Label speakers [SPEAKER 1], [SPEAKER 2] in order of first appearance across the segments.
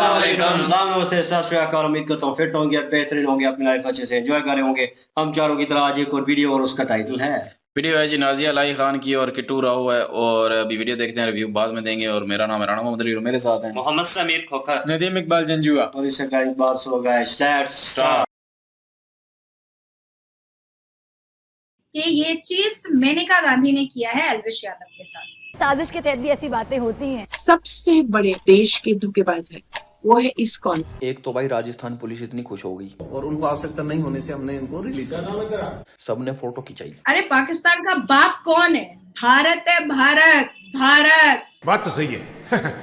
[SPEAKER 1] नमस्ते, सत श्री अकाल। उम्मीद करता हूँ फिट होंगे, बेहतरीन होंगे, अपनी लाइफ अच्छे से एंजॉय कर रहे होंगे। हम चारों की तरह आज एक और वीडियो, और उसका टाइटल है
[SPEAKER 2] वीडियो है जी नाजिया अलाई खान की और किट्टू राव है। और अभी वीडियो देखते हैं, रिव्यू बाद में देंगे। और मेरा नाम है राणा मोहम्मद अली और मेरे साथ हैं
[SPEAKER 3] मोहम्मद समीर खोखर,
[SPEAKER 4] नदीम इकबाल जंजुआ।
[SPEAKER 1] और इससे एक बार सो गए स्टार्ट।
[SPEAKER 5] कि ये चीज मेनका गांधी ने किया है अलविश यादव के साथ।
[SPEAKER 6] साजिश के तहत भी ऐसी बातें होती हैं।
[SPEAKER 7] सबसे बड़े देश के धोखेबाज है वो है इस्कॉन।
[SPEAKER 8] एक तो भाई राजस्थान पुलिस इतनी खुश हो गई
[SPEAKER 9] और उनको आवश्यकता नहीं होने से हमने इनको रिलीज करा।
[SPEAKER 8] सबने फोटो खिंचाई।
[SPEAKER 5] अरे पाकिस्तान का बाप कौन है? भारत है, भारत भारत।
[SPEAKER 4] बात तो सही है।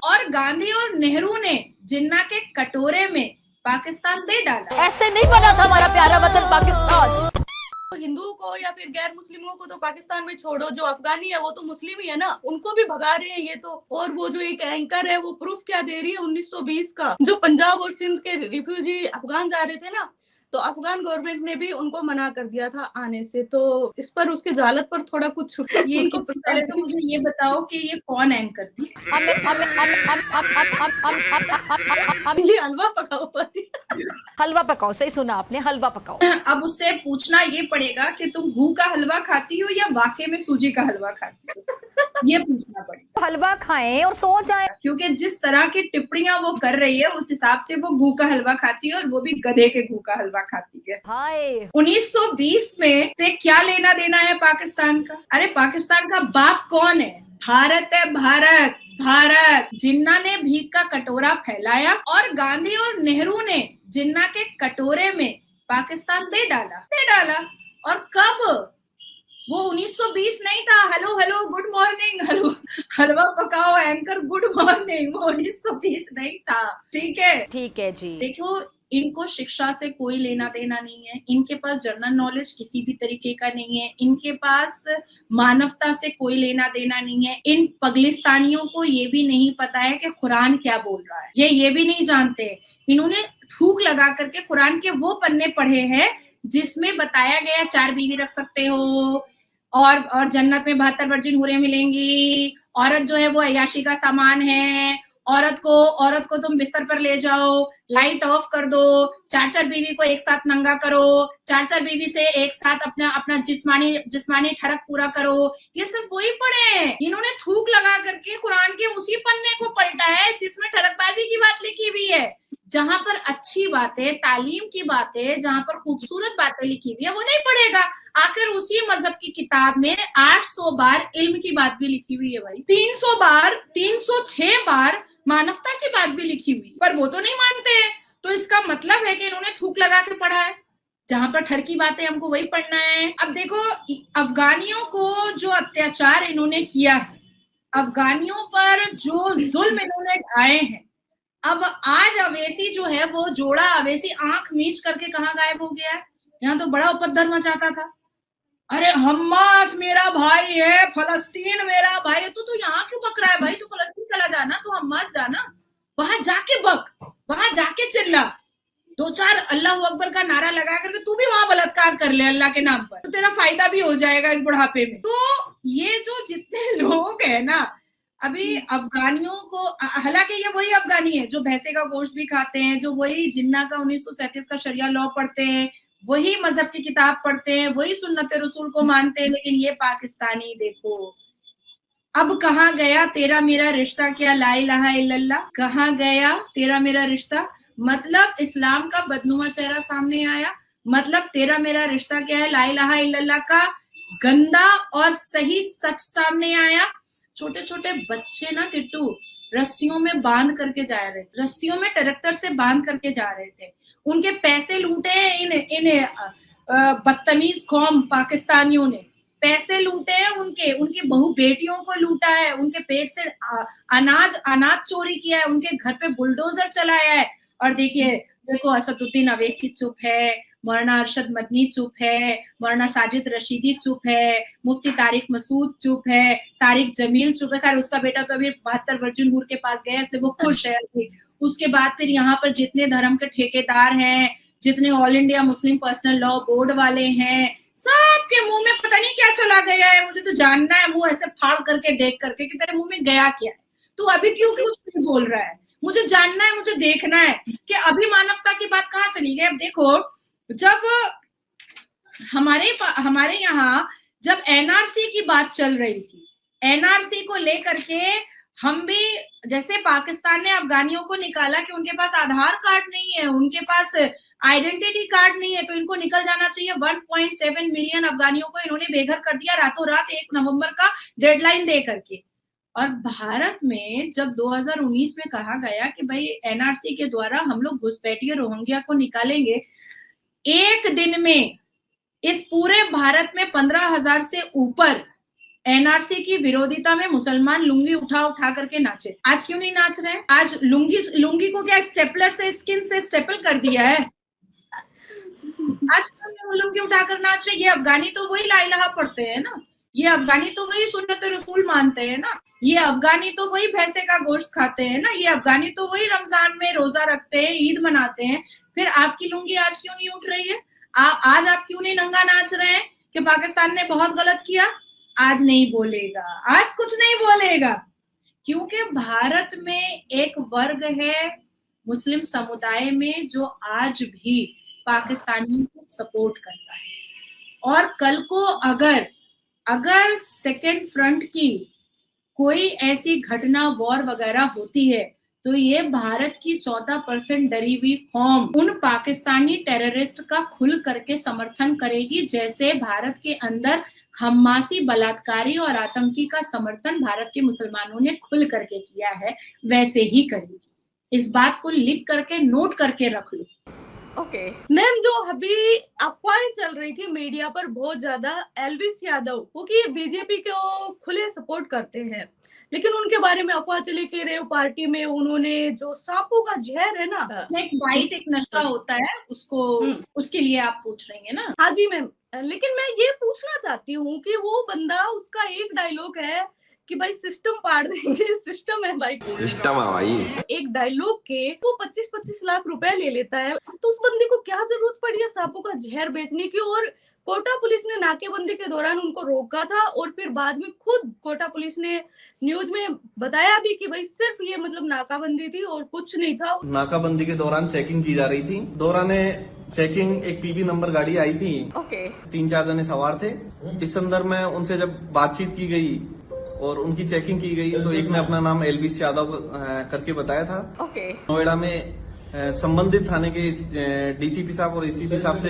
[SPEAKER 5] और गांधी और नेहरू ने जिन्ना के कटोरे में पाकिस्तान दे डाला।
[SPEAKER 6] ऐसे नहीं बना था हमारा प्यारा वतन पाकिस्तान।
[SPEAKER 10] हिंदू को या फिर गैर मुस्लिमों को तो पाकिस्तान में छोड़ो, जो अफगानी है वो तो मुस्लिम ही है ना, उनको भी भगा रहे हैं ये तो। और वो जो एक एंकर है वो प्रूफ क्या दे रही है 1920 का, जो पंजाब और सिंध के रिफ्यूजी अफगान जा रहे थे ना, तो अफगान गवर्नमेंट ने भी उनको मना कर दिया था आने से। तो इस पर उसके जालत पर थोड़ा कुछ
[SPEAKER 5] ये पहले तो मुझे ये बताओ कि ये कौन एंकर थी?
[SPEAKER 10] हलवा पकाओ।
[SPEAKER 6] हलवा पकाओ, सही सुना आपने, हलवा पकाओ।
[SPEAKER 5] अब उससे पूछना ये पड़ेगा कि तुम गू का हलवा खाती हो या वाकई में सूजी का हलवा खाती हो, ये पूछना पड़ेगा।
[SPEAKER 6] हलवा खाएं और सो जाएं।
[SPEAKER 5] क्योंकि जिस तरह की टिप्पणियां वो कर रही है उस हिसाब से वो गू का हलवा खाती है, और वो भी गधे के गू का हलवा खाती है।
[SPEAKER 6] हाय
[SPEAKER 5] 1920 में से क्या लेना देना है पाकिस्तान का? अरे पाकिस्तान का बाप कौन है? भारत है, भारत भारत। जिन्ना ने भीख का कटोरा फैलाया और गांधी और नेहरू ने जिन्ना के कटोरे में पाकिस्तान दे डाला। और कब? वो 1920 नहीं था। Hello hello good morning, hello हलवा पकाओ एंकर गुड मॉर्निंग, वो 1920 नहीं था। ठीक है जी। देखो, इनको शिक्षा से कोई लेना देना नहीं है, इनके पास जनरल नॉलेज किसी भी तरीके का नहीं है, इनके पास मानवता से कोई लेना देना नहीं है। इन पगलिस्तानियों को ये भी नहीं पता है कि कुरान क्या बोल रहा है, ये भी नहीं जानते। इन्होंने थूक लगा करके कुरान के वो पन्ने पढ़े हैं जिसमें बताया गया 4 बीवी रख सकते हो, और जन्नत में 72 वर्जिन हुरें मिलेंगी, औरत जो है वो अय्याशी का सामान है, औरत को तुम बिस्तर पर ले जाओ, लाइट ऑफ कर दो, 4 बीवी को एक साथ नंगा करो, 4 बीवी से एक साथ अपना जिस्मानी ठरक पूरा करो। ये सिर्फ वही पढ़े हैं। इन्होंने थूक लगा करके कुरान के उसी पन्ने को पलटा है जिसमें ठरकबाजी की बात लिखी हुई है। जहां पर अच्छी बातें, तालीम की बातें, जहां पर खूबसूरत बातें लिखी हुई है वो नहीं पढ़ेगा। आखिर उसी मजहब की किताब में 800 बार इल्म की बात भी लिखी हुई है भाई, 306 बार मानवता की बात भी लिखी हुई, पर वो तो नहीं मानते हैं। तो इसका मतलब है कि इन्होंने थूक लगा के पढ़ा है। जहां पर ठर की बातें हमको वही पढ़ना है। अब देखो, अफगानियों को जो अत्याचार इन्होंने किया है, अफगानियों पर जो जुल्म इन्होंने ढाए हैं, अब आज अवेसी जो है वो जोड़ा अवेसी आंख मीच करके कहाँ गायब हो गया है? यहाँ तो बड़ा उपद्रव मचाता था। अरे हम्मास मेरा भाई है, फलस्तीन मेरा भाई है। तो यहाँ क्यों बक रहा है भाई? तो फलस्तीन चला जाना, तो हम्मास जाना, वहां जाके बक, वहां जाके चिल्ला, 2-4 अल्लाह अकबर का नारा लगा करके तू भी वहां बलात्कार कर ले अल्लाह के नाम पर, तो तेरा फायदा भी हो जाएगा इस बुढ़ापे में। तो ये जो जितने लोग है ना अभी अफगानियों को, हालांकि ये वही अफगानी है जो भैंसे का गोश्त भी खाते हैं, जो वही जिन्ना का 1937 का शरिया लॉ पढ़ते हैं, वही मजहब की किताब पढ़ते हैं, वही सुन्नत रसूल को मानते हैं। लेकिन ये पाकिस्तानी देखो, अब कहाँ गया तेरा मेरा रिश्ता, क्या ला इलाहा इल्लल्लाह, कहाँ गया तेरा मेरा रिश्ता? मतलब इस्लाम का बदनुमा चेहरा सामने आया। मतलब तेरा मेरा रिश्ता क्या है, ला इलाहा इल्लल्लाह का गंदा और सही सच सामने आया। छोटे छोटे बच्चे ना किट्टू रस्सियों में बांध करके जा रहे थे, रस्सियों में ट्रैक्टर से बांध करके जा रहे थे। उनके पैसे लूटे हैं इन बदतमीज कौम पाकिस्तानियों ने, पैसे लूटे हैं उनकी बहू बेटियों को लूटा है, उनके पेट से अनाज चोरी किया है, उनके घर पे बुलडोजर चलाया है। और देखो असदुद्दीन अवैसी चुप है, मौलाना अरशद मदनी चुप है, मौलाना साजिद रशीदी चुप है, मुफ्ती तारिक मसूद चुप है, तारिक जमील चुप है। खैर उसका बेटा तो अभी 72 वर्जिन हूर के पास गया, इसलिए वो खुश है। उसके बाद फिर यहाँ पर जितने धर्म के ठेकेदार हैं, जितने all India Muslim personal law board वाले हैं, सबके मुंह में पता नहीं क्या चला गया है। मुझे तो जानना है, मुंह ऐसे फाड़ करके देख करके कि तेरे मुंह में गया क्या है, तू अभी क्यों कुछ नहीं बोल रहा है। मुझे जानना है, मुझे देखना है कि अभी मानवता की बात कहाँ चली गई। अब देखो, जब हमारे यहाँ जब एनआरसी की बात चल रही थी, एनआरसी को लेकर के हम भी, जैसे पाकिस्तान ने अफगानियों को निकाला कि उनके पास आधार कार्ड नहीं है, उनके पास आइडेंटिटी कार्ड नहीं है, तो इनको निकल जाना चाहिए। 1.7 मिलियन अफगानियों को इन्होंने बेघर कर दिया रातों रात 1 नवंबर का डेडलाइन दे करके। और भारत में जब 2019 में कहा गया कि भाई एनआरसी के द्वारा हम लोग घुसपैठिए रोहिंग्या को निकालेंगे, एक दिन में इस पूरे भारत में 15,000 से ऊपर एनआरसी की विरोधिता में मुसलमान लुंगी उठा उठा करके नाचे। आज क्यों नहीं नाच रहे हैं? आज लुंगी को क्या स्टेपलर से, स्किन से स्टेपल कर दिया है? आज क्यों लुंगी उठाकर नाच रहे? ये अफगानी तो वही ला इलाहा पढ़ते हैं ना, ये अफगानी तो वही सुन्नत रसूल मानते हैं ना, ये अफगानी तो वही भैंसे का गोश्त खाते हैं ना, ये अफगानी तो वही रमजान में रोजा रखते हैं, ईद मनाते हैं। फिर आपकी लुंगी आज क्यों नहीं उठ रही है? आज आप क्यों नहीं नंगा नाच रहे हैं कि पाकिस्तान ने बहुत गलत किया? आज नहीं बोलेगा, आज कुछ नहीं बोलेगा, क्योंकि भारत में एक वर्ग है मुस्लिम समुदाय में जो आज भी पाकिस्तानियों को सपोर्ट करता है। और कल को अगर सेकेंड फ्रंट की कोई ऐसी घटना, वॉर वगैरह होती है, तो ये भारत की 14% डरी हुई कौम उन पाकिस्तानी टेररिस्ट का खुल करके समर्थन करेगी, जैसे भारत के अंदर हम्मासी बलात्कारी और आतंकी का समर्थन भारत के मुसलमानों ने खुल करके किया है, वैसे ही करेगी। इस बात को लिख करके, नोट करके रख लो।
[SPEAKER 10] ओके मैम, जो अभी अफवाहें चल रही थी मीडिया पर बहुत ज्यादा, एलविस यादव, क्योंकि बीजेपी को खुले सपोर्ट करते हैं, लेकिन उनके बारे में अफवाह चली कि रेव पार्टी में उन्होंने जो सांपों का जहर है ना,
[SPEAKER 5] स्नेक बाइट एक नशा होता है, उसको उसके लिए आप पूछ रही हैं ना?
[SPEAKER 10] हाँ जी मैम, लेकिन मैं ये पूछना चाहती हूँ कि वो बंदा, उसका एक डायलॉग है कि भाई सिस्टम पाड़ देंगे, सिस्टम है भाई,
[SPEAKER 8] सिस्टम है भाई।
[SPEAKER 10] एक डायलॉग के वो 25-25 लाख रुपए ले लेता है, तो उस बंदे को क्या जरूरत पड़ी है सांपों का जहर बेचने की? और कोटा पुलिस ने नाकेबंदी के दौरान उनको रोका था, और फिर बाद में खुद कोटा पुलिस ने न्यूज में बताया भी कि भाई सिर्फ ये मतलब नाकाबंदी थी और कुछ नहीं था।
[SPEAKER 9] नाकाबंदी के दौरान चेकिंग की जा रही थी, दौरान चेकिंग एक पीबी नंबर गाड़ी आई थी, 3-4 जने सवार थे। इस संदर्भ में उनसे जब बातचीत की गई और उनकी चेकिंग की गई, तो एक ने अपना नाम एलविस यादव करके बताया था। नोएडा में संबंधित थाने के डीसीपी साहब और एसीपी साहब से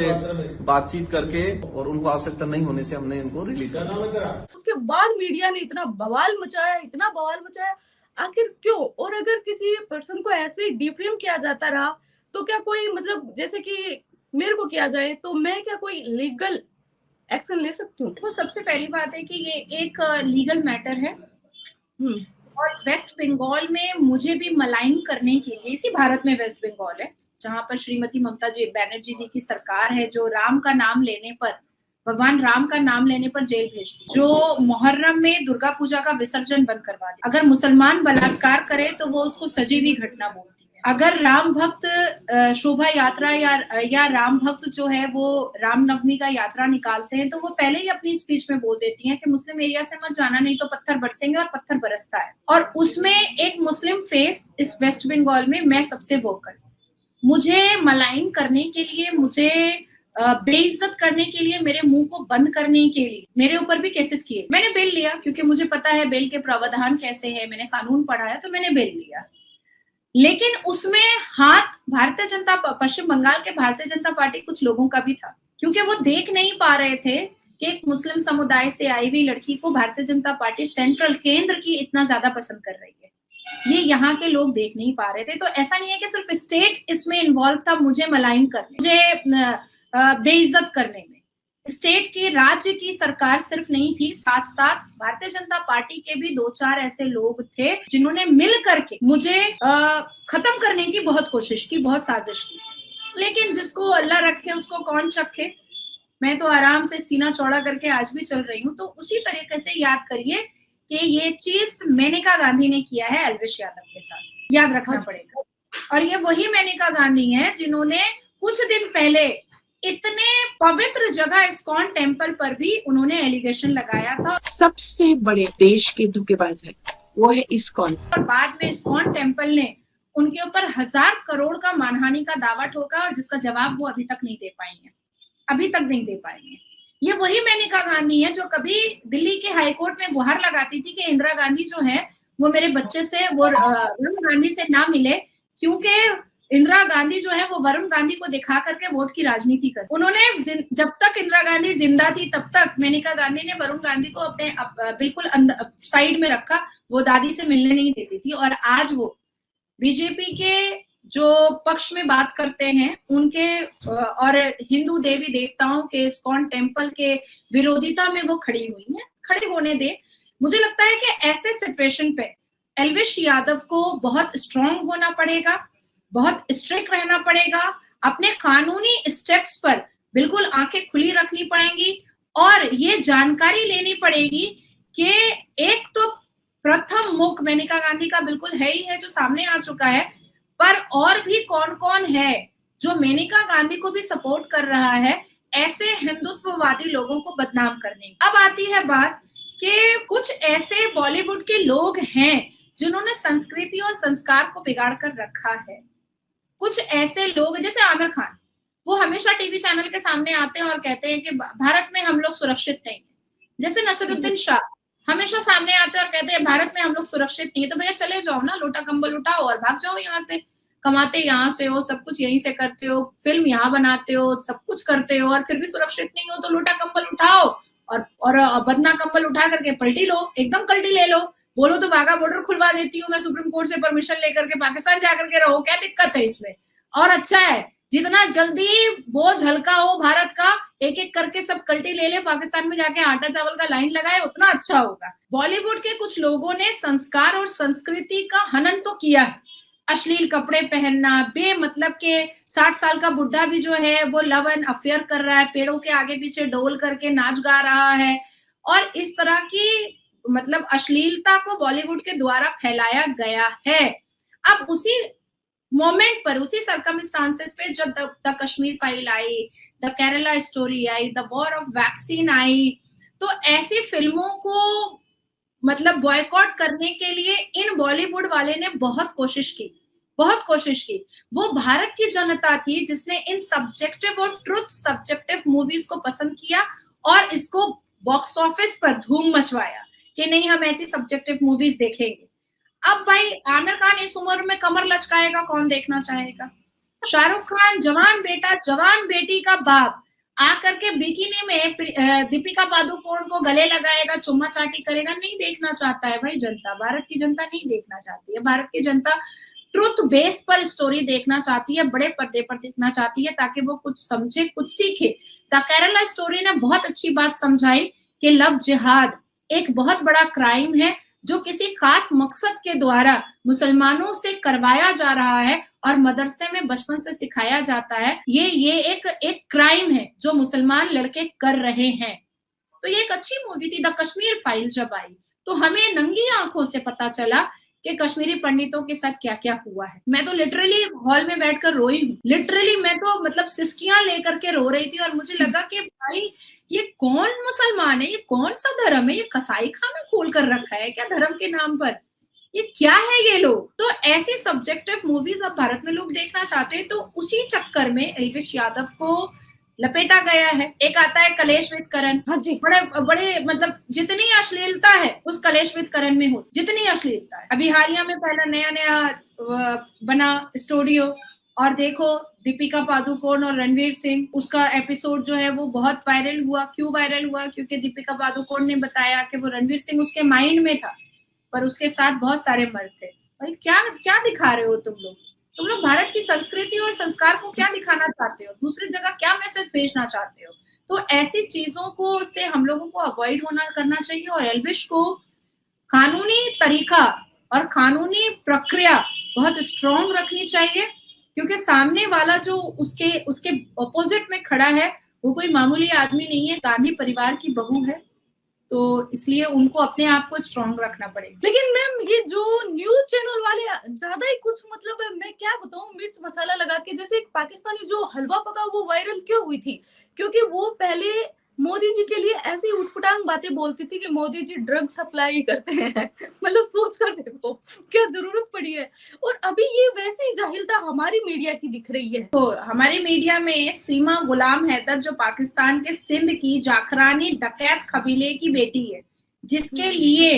[SPEAKER 9] बातचीत करके, और उनको आवश्यकता नहीं होने से हमने इनको रिलीज कर दिया।
[SPEAKER 10] उसके बाद मीडिया ने इतना बवाल मचाया, आखिर क्यों? और अगर किसी पर्सन को ऐसे डिफेम किया जाता रहा, तो क्या कोई, मतलब जैसे कि मेरे को किया जाए, तो मैं क्या कोई लीगल एक्शन ले सकती हूँ?
[SPEAKER 5] तो सबसे पहली बात है कि ये एक लीगल मैटर है, और वेस्ट बंगाल में मुझे भी मलाइन करने के लिए, इसी भारत में वेस्ट बंगाल है जहां पर श्रीमती ममता बनर्जी जी की सरकार है, जो राम का नाम लेने पर, भगवान राम का नाम लेने पर जेल भेजती, जो मुहर्रम में दुर्गा पूजा का विसर्जन बंद करवा दे, अगर मुसलमान बलात्कार करे तो वो उसको सजी हुई घटना बोलती है, अगर राम भक्त शोभा यात्रा या राम भक्त जो है वो रामनवमी का यात्रा निकालते हैं, तो वो पहले ही अपनी स्पीच में बोल देती हैं कि मुस्लिम एरिया से मत जाना, नहीं तो पत्थर बरसेंगे, और पत्थर बरसता है। और उसमें एक मुस्लिम फेस इस वेस्ट बंगाल में मैं सबसे वोकल, मुझे मलाइन करने के लिए, मुझे बेइज्जत करने के लिए, मेरे मुंह को बंद करने के लिए मेरे ऊपर भी केसेस किए। मैंने बेल लिया क्योंकि मुझे पता है बेल के प्रावधान कैसे है, मैंने कानून पढ़ा है, तो मैंने बेल लिया। लेकिन उसमें हाथ पश्चिम बंगाल के भारतीय जनता पार्टी कुछ लोगों का भी था, क्योंकि वो देख नहीं पा रहे थे कि एक मुस्लिम समुदाय से आई हुई लड़की को भारतीय जनता पार्टी सेंट्रल केंद्र की इतना ज्यादा पसंद कर रही है। ये यहाँ के लोग देख नहीं पा रहे थे। तो ऐसा नहीं है कि सिर्फ स्टेट इसमें इन्वॉल्व था मुझे मलाइन करने, मुझे बेइज्जत करने में। स्टेट की, राज्य की सरकार सिर्फ नहीं थी, साथ साथ भारतीय जनता पार्टी के भी 2-4 ऐसे लोग थे जिन्होंने मिल करके मुझे खत्म करने की बहुत कोशिश की, बहुत साजिश की। लेकिन जिसको अल्लाह रखे उसको कौन चखे। मैं तो आराम से सीना चौड़ा करके आज भी चल रही हूँ। तो उसी तरीके से याद करिए कि ये चीज मेनका गांधी ने किया है एल्विस यादव के साथ, याद रखना पड़ेगा। और ये वही मेनका गांधी है जिन्होंने कुछ दिन पहले इतने पवित्र जगह इस्कॉन टेम्पल पर भी उन्होंने एलिगेशन लगाया था।
[SPEAKER 7] सबसे बड़े देश के धोखेबाज है वो है इस्कॉन।
[SPEAKER 5] और बाद में इस्कॉन टेम्पल ने उनके ऊपर 1000 करोड़ का मानहानि का दावा ठोका और जिसका जवाब वो अभी तक नहीं दे पाएंगे। ये वही मेनका गांधी है जो कभी दिल्ली के हाईकोर्ट में गुहार लगाती थी कि इंदिरा गांधी जो है वो मेरे बच्चे से वो वरुण गांधी से ना मिले, क्योंकि इंदिरा गांधी जो है वो वरुण गांधी को दिखा करके वोट की राजनीति कर। उन्होंने जब तक इंदिरा गांधी जिंदा थी तब तक मेनका गांधी ने वरुण गांधी को अपने बिल्कुल साइड में रखा, वो दादी से मिलने नहीं देती थी। और आज वो बीजेपी के जो पक्ष में बात करते हैं उनके और हिंदू देवी देवताओं के इस्कॉन टेम्पल के विरोधिता में वो खड़ी हुई है। खड़े होने दे। मुझे लगता है कि ऐसे सिचुएशन पे एल्विश यादव को बहुत स्ट्रांग होना पड़ेगा, बहुत स्ट्रिक्ट रहना पड़ेगा, अपने कानूनी स्टेप्स पर बिल्कुल आंखें खुली रखनी पड़ेंगी और ये जानकारी लेनी पड़ेगी कि एक तो प्रथम मुख मेनका गांधी का बिल्कुल है ही है जो सामने आ चुका है, पर और भी कौन कौन है जो मेनका गांधी को भी सपोर्ट कर रहा है ऐसे हिंदुत्ववादी लोगों को बदनाम करने। अब आती है बात कि कुछ ऐसे बॉलीवुड के लोग हैं जिन्होंने संस्कृति और संस्कार को बिगाड़ कर रखा है। कुछ ऐसे लोग जैसे आमिर खान, वो हमेशा टीवी चैनल के सामने आते हैं और कहते हैं कि भारत में हम लोग सुरक्षित नहीं है। जैसे नसीरुद्दीन शाह हमेशा सामने आते हैं और कहते हैं भारत में हम लोग सुरक्षित नहीं है। तो भैया चले जाओ ना, लोटा कंबल उठाओ और भाग जाओ यहाँ से। कमाते यहाँ से हो, सब कुछ यहीं से करते हो, फिल्म यहाँ बनाते हो, सब कुछ करते हो और फिर भी सुरक्षित नहीं हो, तो लोटा कंबल उठाओ और बदना कंबल उठा करके पलटी लो, एकदम कल्टी ले लो। बोलो तो वाघा बॉर्डर खुलवा देती हूँ मैं सुप्रीम कोर्ट से परमिशन लेकर के, पाकिस्तान जाकर के रहो, क्या दिक्कत है इसमें। और अच्छा है जितना जल्दी बोझ हल्का हो भारत का, एक एक करके सब कल्टी ले ले, पाकिस्तान में जाके आटा चावल का लाइन लगाए, उतना अच्छा होगा। बॉलीवुड के कुछ लोगों ने संस्कार और संस्कृति का हनन तो किया है। अश्लील कपड़े पहनना, बेमतलब के 60 साल का बुढ़ा भी जो है वो लव एंड अफेयर कर रहा है, पेड़ों के आगे पीछे डोल करके नाच गा रहा है, और इस तरह की मतलब अश्लीलता को बॉलीवुड के द्वारा फैलाया गया है। अब उसी मोमेंट पर, उसी सर्कमस्टांसेस पे जब द कश्मीर फाइल आई, द केरला स्टोरी आई, द वॉर ऑफ वैक्सीन आई, तो ऐसी फिल्मों को मतलब बॉयकॉट करने के लिए इन बॉलीवुड वाले ने बहुत कोशिश की। वो भारत की जनता थी जिसने इन सब्जेक्टिव और ट्रुथ सब्जेक्टिव मूवीज को पसंद किया और इसको बॉक्स ऑफिस पर धूम मचवाया कि नहीं हम ऐसी सब्जेक्टिव मूवीज देखेंगे। अब भाई आमिर खान इस उम्र में कमर लचकाएगा, कौन देखना चाहेगा। शाहरुख खान जवान बेटा जवान बेटी का बाप आकर के बिकिनी में दीपिका पादुकोण को गले लगाएगा, चुम्मा चाटी करेगा, नहीं देखना चाहता है भाई जनता। भारत की जनता नहीं देखना चाहती है। भारत की जनता ट्रुथ बेस पर स्टोरी देखना चाहती है, बड़े पर्दे पर देखना चाहती है, ताकि वो कुछ समझे, कुछ सीखे। द केरला स्टोरी ने बहुत अच्छी बात समझाई कि लव जिहाद एक बहुत बड़ा क्राइम है जो किसी खास मकसद के द्वारा मुसलमानों से करवाया जा रहा है और मदरसे में बचपन से सिखाया जाता है। ये एक क्राइम है जो मुसलमान लड़के कर रहे हैं। तो ये एक अच्छी मूवी थी। द कश्मीर फाइल जब आई तो हमें नंगी आंखों से पता चला कि कश्मीरी पंडितों के साथ क्या क्या हुआ है। मैं तो लिटरली हॉल में बैठकर रोई हूँ। लिटरली मैं तो मतलब सिसकियां लेकर के रो रही थी और मुझे लगा कि भाई ये कौन मुसलमान है, ये कौन सा धर्म है, ये कसाई खाना खोल कर रखा है क्या धर्म के नाम पर, ये क्या है ये लोग। तो ऐसी सब्जेक्टिव मूवीज अब भारत में लोग देखना चाहते हैं, तो उसी चक्कर में एल्विश यादव को लपेटा गया है। एक आता है कलेश विद करण।
[SPEAKER 10] हाँ जी,
[SPEAKER 5] बड़े मतलब जितनी अश्लीलता है उस कलेश विद करण में हो, जितनी अश्लीलता है। अभी हालिया में पहला नया बना स्टूडियो, और देखो दीपिका पादुकोण और रणवीर सिंह, उसका एपिसोड जो है वो बहुत वायरल हुआ। क्यों वायरल हुआ? क्योंकि दीपिका पादुकोण ने बताया कि वो रणवीर सिंह उसके माइंड में था पर उसके साथ बहुत सारे मर्द थे। भाई क्या दिखा रहे हो तुम लोग भारत की संस्कृति और संस्कार को क्या दिखाना चाहते हो, दूसरी जगह क्या मैसेज भेजना चाहते हो। तो ऐसी चीजों को से हम लोगों को अवॉइड करना चाहिए और एल्विश को कानूनी तरीका और कानूनी प्रक्रिया बहुत स्ट्रॉन्ग रखनी चाहिए, क्योंकि सामने वाला जो उसके ऑपोजिट में खड़ा है वो कोई मामूली आदमी नहीं है, गांधी परिवार की बहू है। तो इसलिए उनको अपने आप को स्ट्रॉन्ग रखना पड़ेगा।
[SPEAKER 10] लेकिन मैम ये जो न्यूज चैनल वाले ज्यादा ही कुछ मतलब मैं क्या बताऊं, मिर्च मसाला लगा के, जैसे एक पाकिस्तानी जो हलवा पका वो वायरल क्यों हुई थी, क्योंकि वो पहले मोदी जी के लिए ऐसी उठपटांग बातें बोलती थी कि मोदी जी ड्रग सप्लाई करते हैं। मतलब सोच कर देखो क्या जरूरत पड़ी है। और अभी ये वैसी जाहिलता हमारी मीडिया की दिख रही है।
[SPEAKER 5] तो हमारी मीडिया में सीमा गुलाम हैदर जो पाकिस्तान के सिंध की जाखरानी डकैत कबीले की बेटी है, जिसके लिए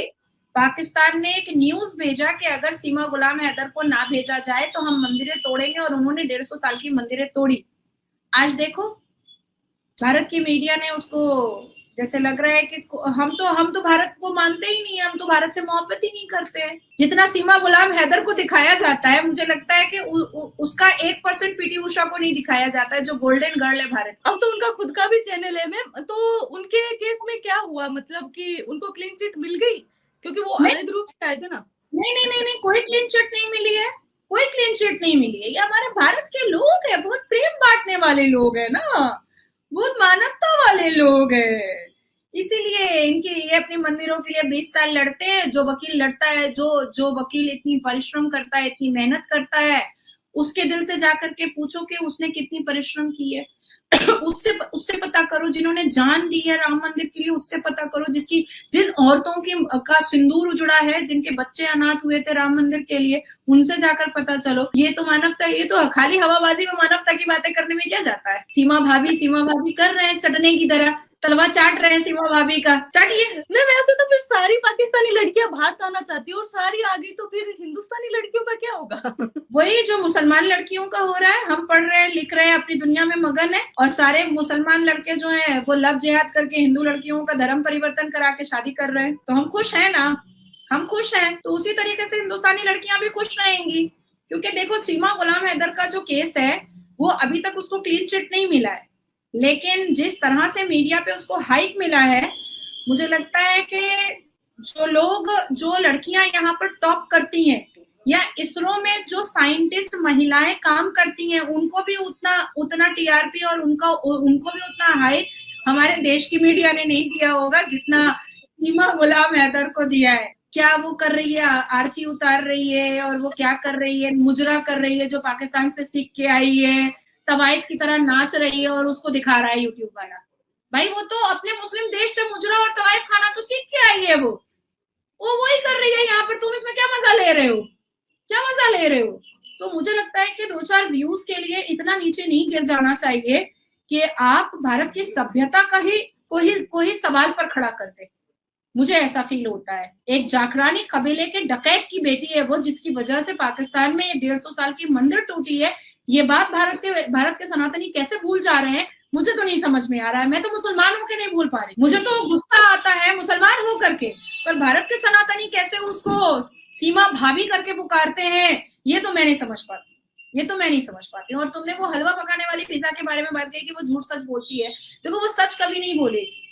[SPEAKER 5] पाकिस्तान ने एक न्यूज भेजा कि अगर सीमा गुलाम हैदर को ना भेजा जाए तो हम मंदिरें तोड़ेंगे, और उन्होंने 150 साल की मंदिरें तोड़ी। आज देखो भारत की मीडिया ने उसको, जैसे लग रहा है कि हम तो भारत को मानते ही नहीं है, हम तो भारत से मोहब्बत ही नहीं करते हैं। जितना सीमा गुलाम हैदर को दिखाया जाता है, मुझे लगता है कि उसका 1% पीटी उषा को नहीं दिखाया जाता है, जो गोल्डन गर्ल है भारत।
[SPEAKER 10] अब तो उनका खुद का भी चैनल है मैम, तो उनके केस में क्या हुआ? मतलब कि उनको क्लीन चिट मिल गई क्योंकि वो अवैध रूप से आए थे ना?
[SPEAKER 5] नहीं, कोई क्लीन चिट नहीं मिली है, कोई क्लीन चिट नहीं मिली है। ये हमारे भारत के लोग हैं, बहुत प्रेम बांटने वाले लोग हैं ना, बहुत मानवता वाले लोग हैं। इसीलिए ये अपने मंदिरों के लिए 20 साल लड़ते हैं। जो वकील लड़ता है, जो वकील इतनी परिश्रम करता है, इतनी मेहनत करता है, उसके दिल से जाकर के पूछो कि उसने कितनी परिश्रम की है। उससे पता करो। जिन्होंने जान दी है राम मंदिर के लिए, उससे पता करो। जिन औरतों का सिंदूर उजड़ा है, जिनके बच्चे अनाथ हुए थे राम मंदिर के लिए, उनसे जाकर पता चलो। ये तो मानवता, ये तो खाली हवाबाजी में मानवता की बातें करने में क्या जाता है। सीमा भाभी कर रहे हैं चटने की तरह, तलवा चाट रहे हैं सीमा भाभी का, चाटिए।
[SPEAKER 10] मैं वैसे तो फिर सारी पाकिस्तानी लड़कियां भारत आना चाहती है, और सारी आ गई तो फिर हिंदुस्तानी लड़कियों का क्या होगा?
[SPEAKER 5] वही जो मुसलमान लड़कियों का हो रहा है। हम पढ़ रहे हैं, लिख रहे हैं, अपनी दुनिया में मगन है, और सारे मुसलमान लड़के जो हैं वो लव जिहाद करके हिंदू लड़कियों का धर्म परिवर्तन करा के शादी कर रहे हैं। तो हम खुश हैं ना, हम खुश हैं। तो उसी तरीके से हिंदुस्तानी लड़कियां भी खुश रहेंगी, क्योंकि देखो सीमा गुलाम हैदर का जो केस है, वो अभी तक उसको क्लीन चिट नहीं मिला है, लेकिन जिस तरह से मीडिया पे उसको हाइप मिला है, मुझे लगता है कि जो लड़कियां यहाँ पर टॉप करती हैं, या इसरो में जो साइंटिस्ट महिलाएं काम करती हैं, उनको भी उतना टीआरपी और उनको भी उतना हाइप हमारे देश की मीडिया ने नहीं दिया होगा जितना सीमा गुलाम हैदर को दिया है। क्या वो कर रही है, आरती उतार रही है, और वो क्या कर रही है, मुजरा कर रही है जो पाकिस्तान से सीख के आई है, तवाइफ की तरह नाच रही है और उसको दिखा रहा है यूट्यूब वाला। भाई वो तो अपने मुस्लिम देश से मुजरा और तवाइफ खाना तो सीख के आई है, वो वही कर रही है यहाँ पर। तुम इसमें क्या मजा ले रहे हो, क्या मजा ले रहे हो? तो मुझे लगता है कि 2-4 व्यूज के लिए इतना नीचे नहीं गिर जाना चाहिए कि आप भारत की सभ्यता का ही कोई सवाल पर खड़ा कर दे। मुझे ऐसा फील होता है। एक जाखरानी कबीले के डकैत की बेटी है वो, जिसकी वजह से पाकिस्तान में 150 साल की मंदिर टूटी है। ये बात भारत के सनातनी कैसे भूल जा रहे हैं, मुझे तो नहीं समझ में आ रहा है। मैं तो मुसलमान होकर नहीं भूल पा रही, मुझे तो गुस्सा आता है मुसलमान हो करके, पर भारत के सनातनी कैसे उसको सीमा भाभी करके पुकारते हैं, ये तो मैं नहीं समझ पाती। और तुमने वो हलवा पकाने वाली पिज्जा के बारे में बात की कि वो झूठ सच बोलती है। देखो वो सच कभी नहीं बोलेगी।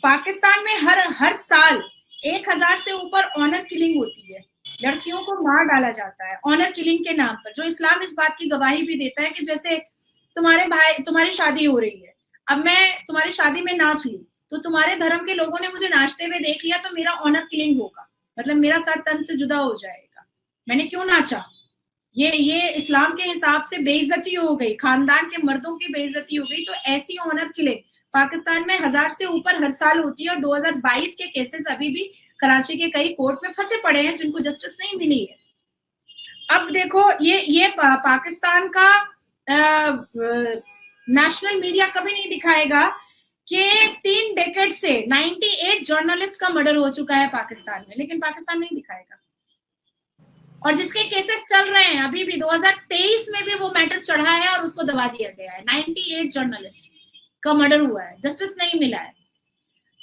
[SPEAKER 5] पाकिस्तान में हर साल 1000 से ऊपर ऑनर किलिंग होती है, लड़कियों को मार डाला जाता है ऑनर किलिंग के नाम पर। जो इस्लाम इस बात की गवाही भी देता है कि जैसे तुम्हारी शादी हो रही है, अब मैं तुम्हारी शादी में नाच ली, तो तुम्हारे धर्म के लोगों ने मुझे नाचते हुए देख लिया तो मेरा ऑनर किलिंग होगा, मतलब मेरा सर तन से जुदा हो जाएगा। मैंने क्यों नाचा? ये इस्लाम के हिसाब से बेइज्जती हो गई, खानदान के मर्दों की बेइज्जती हो गई। तो ऐसी ऑनर किलिंग पाकिस्तान में 1000 से ऊपर हर साल होती है, और 2022 के केसेस अभी भी कराची के कई कोर्ट में फंसे पड़े हैं जिनको जस्टिस नहीं मिली है। अब देखो ये पाकिस्तान का नेशनल मीडिया कभी नहीं दिखाएगा कि 3 डेकेड से 98 जर्नलिस्ट का मर्डर हो चुका है पाकिस्तान में, लेकिन पाकिस्तान नहीं दिखाएगा। और जिसके केसेस चल रहे हैं अभी भी, 2023 में भी वो मैटर चढ़ा है और उसको दबा दिया गया है। 98 जर्नलिस्ट का मर्डर हुआ है, जस्टिस नहीं मिला है।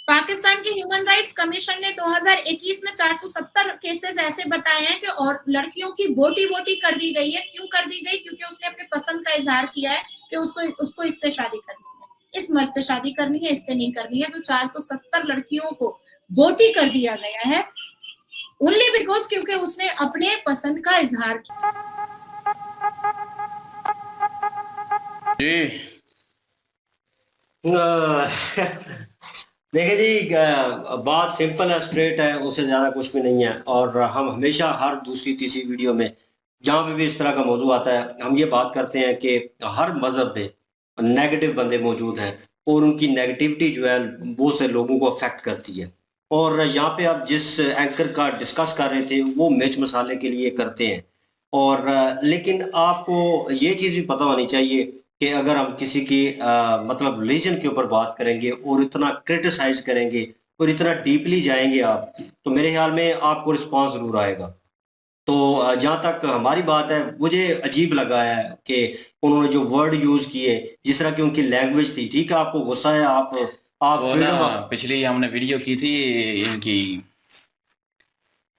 [SPEAKER 5] पाकिस्तान के ह्यूमन राइट्स कमीशन ने 2021 में 470 केसेस ऐसे बताए हैं कि और लड़कियों की बोटी कर दी गई है। क्यों कर दी गई? क्योंकि उसने अपने पसंद का इजहार किया है कि उसको इससे शादी करनी है, इस मर्द से शादी करनी है, इससे नहीं करनी है। तो 470 लड़कियों को बोटी कर दिया गया है ओनली बिकॉज क्योंकि उसने अपने पसंद का इजहार किया।
[SPEAKER 1] देखिए जी, बात सिंपल है, स्ट्रेट है, उससे ज़्यादा कुछ भी नहीं है। और हम हमेशा हर दूसरी तीसरी वीडियो में जहाँ पे भी इस तरह का मौजूद आता है, हम ये बात करते हैं कि हर मज़हब में नेगेटिव बंदे मौजूद हैं और उनकी नेगेटिविटी जो है बहुत से लोगों को अफेक्ट करती है। और यहाँ पे आप जिस एंकर का डिस्कस कर रहे थे वो मिर्च मसाले के लिए करते हैं, और लेकिन आपको ये चीज़ भी पता होनी चाहिए कि अगर हम किसी की मतलब रिलीजन के ऊपर बात करेंगे और इतना क्रिटिसाइज करेंगे और इतना डीपली जाएंगे आप, तो मेरे ख्याल में आपको रिस्पॉन्स जरूर आएगा। तो जहाँ तक हमारी बात है, मुझे अजीब लगा है कि उन्होंने जो वर्ड यूज किए, जिस तरह की उनकी लैंग्वेज थी, ठीक है आपको गुस्सा है, आप
[SPEAKER 2] वो ना
[SPEAKER 1] freedom of-
[SPEAKER 2] पिछली हमने वीडियो की थी इनकी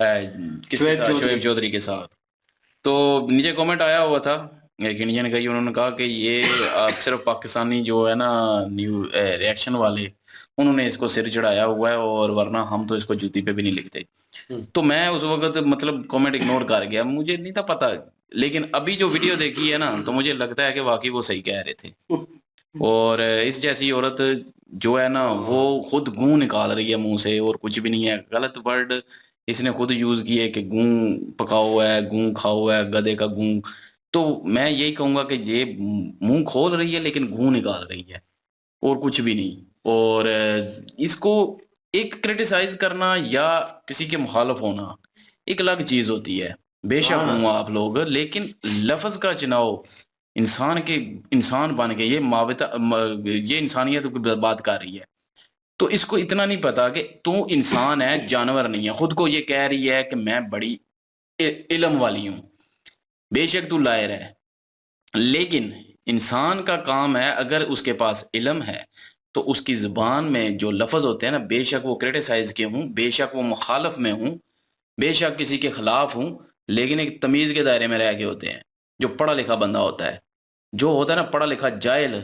[SPEAKER 2] किसके
[SPEAKER 1] शोएब
[SPEAKER 2] साथ,
[SPEAKER 1] चौधरी।
[SPEAKER 2] शोएब चौधरी के साथ। तो नीचे कमेंट आया हुआ था एक इंडियन का, उन्होंने कहा कि ये आप सिर्फ पाकिस्तानी जो है ना न्यू रिएक्शन वाले, उन्होंने इसको सिर चढ़ाया हुआ है और वरना हम तो इसको जूती पे भी नहीं लिखते। तो मैं उस वक्त मतलब कमेंट इग्नोर कर गया, मुझे नहीं था पता। लेकिन अभी जो वीडियो देखी है ना, तो मुझे लगता है कि वाकई वो सही कह रहे थे। और इस जैसी औरत जो है ना, वो खुद गूं निकाल रही है मुंह से और कुछ भी नहीं है। गलत वर्ड इसने खुद यूज किए कि गूं पका हुआ है, गूं खा हुआ है, गधे का गूं। तो मैं यही कहूंगा कि ये मुंह खोल रही है लेकिन गूं निकाल रही है और कुछ भी नहीं। और इसको एक क्रिटिसाइज करना या किसी के मुखालफ होना एक अलग चीज होती है। बेशक हूँ आप लोग, लेकिन लफ्ज का चुनाव इंसान के इंसान बन के ये इंसानियत की बात कर रही है। तो इसको इतना नहीं पता कि तू इंसान है, जानवर नहीं है। खुद को ये कह रही है कि मैं बड़ी इल्म वाली हूं। बेशक तू लायर है, लेकिन इंसान का काम है, अगर उसके पास इल्म है तो उसकी जुबान में जो लफ्ज होते हैं ना, बेशक वो क्रिटिसाइज के हूं, बेशक वो मुखालफ में हूं, बेशक किसी के खिलाफ हूं, लेकिन एक तमीज के दायरे में रह के होते हैं। जो पढ़ा लिखा बंदा होता है, जो होता है ना पढ़ा लिखा जाहिल,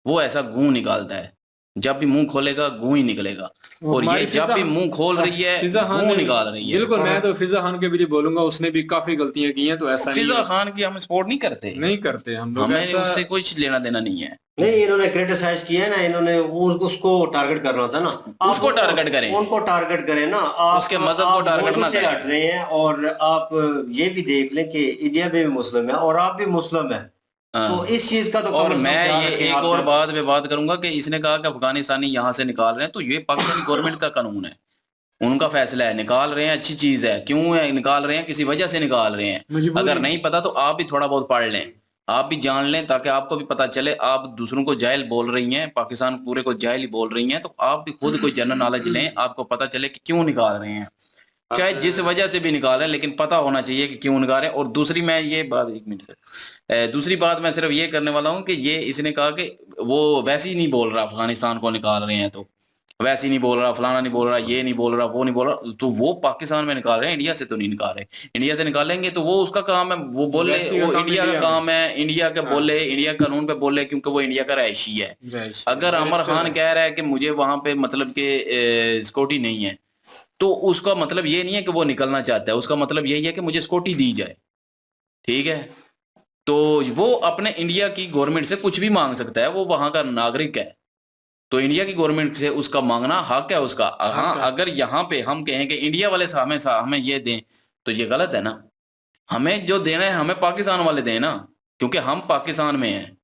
[SPEAKER 2] वो ऐसा गूं निकालता है। जब भी मुंह खोलेगा गूं ही निकलेगा। और ये जब भी मुंह खोल रही है गूं निकाल रही है।
[SPEAKER 4] बिल्कुल, मैं तो फिजा खान के भी लिए बोलूंगा, उसने भी काफी गलतियां की हैं, तो ऐसा नहीं
[SPEAKER 2] फिजा
[SPEAKER 4] है।
[SPEAKER 2] खान की हम सपोर्ट नहीं करते,
[SPEAKER 4] नहीं करते हम लोग
[SPEAKER 2] हमें
[SPEAKER 4] ऐसा।
[SPEAKER 2] उससे कुछ लेना देना नहीं है।
[SPEAKER 1] नहीं, इन्होंने क्रिटिसाइज किया है ना, इन्होंने उसको टारगेट करना था ना। आप
[SPEAKER 2] उसको टारगेट करें,
[SPEAKER 1] उनको टारगेट करें ना, आप
[SPEAKER 2] उसके मजहब को टारगेट ना
[SPEAKER 1] से
[SPEAKER 2] करें।
[SPEAKER 1] हट रहे हैं। और आप ये भी देख लें कि इंडिया में भी मुस्लिम है और आप भी मुस्लिम है, तो इस चीज का तो
[SPEAKER 2] और
[SPEAKER 1] कम से कम
[SPEAKER 2] मैं
[SPEAKER 1] ख्याल
[SPEAKER 2] ये
[SPEAKER 1] रखें
[SPEAKER 2] एक
[SPEAKER 1] आप
[SPEAKER 2] और
[SPEAKER 1] जब-
[SPEAKER 2] बात पे बात करूंगा कि इसने कहा कि अफगानिस्तानी यहाँ से निकाल रहे हैं, तो ये पाकिस्तानी गवर्नमेंट का कानून है, उनका फैसला है। निकाल रहे हैं, अच्छी चीज है। क्यों है निकाल रहे हैं? किसी वजह से निकाल रहे हैं। अगर नहीं पता तो आप भी थोड़ा बहुत पढ़ लें, आप भी जान लें, ताकि आपको भी पता चले। आप दूसरों को जाहिल बोल रही हैं, पाकिस्तान पूरे को जाहिल ही बोल रही हैं, तो आप भी खुद कोई जनरल नॉलेज लें, आपको पता चले कि क्यों निकाल रहे हैं, चाहे जिस वजह से भी निकाल रहे हैं, लेकिन पता होना चाहिए कि क्यों निकाल रहे हैं। और दूसरी मैं ये बात, एक मिनट से दूसरी बात मैं सिर्फ ये करने वाला हूँ कि ये इसने कहा कि वो वैसे ही नहीं बोल रहा अफगानिस्तान को निकाल रहे हैं, तो वैसे ही नहीं बोल रहा, फलाना नहीं बोल रहा, ये नहीं बोल रहा, वो नहीं बोल रहा, तो वो पाकिस्तान में निकाल रहे हैं, इंडिया से तो नहीं निकाल रहे। इंडिया से निकालेंगे तो वो उसका काम है, वो बोले, वो इंडिया का काम है, इंडिया के बोले, इंडिया कानून पे बोले, क्योंकि वो इंडिया का रहायशी है। अगर अमर खान कह रहा है कि मुझे वहां पे मतलब के सिक्योरिटी नहीं है, तो उसका मतलब ये नहीं है कि वो निकलना चाहता है, उसका मतलब यही है कि मुझे सिक्योरिटी दी जाए। ठीक है, तो वो अपने इंडिया की गवर्नमेंट से कुछ भी मांग सकता है, वो वहां का नागरिक है, तो इंडिया की गवर्नमेंट से उसका मांगना हक है उसका। हाँ, अगर यहाँ पे हम कहें कि इंडिया वाले हमें ये दें, तो ये गलत है ना। हमें जो देना है हमें पाकिस्तान वाले दें ना, क्योंकि हम पाकिस्तान में हैं,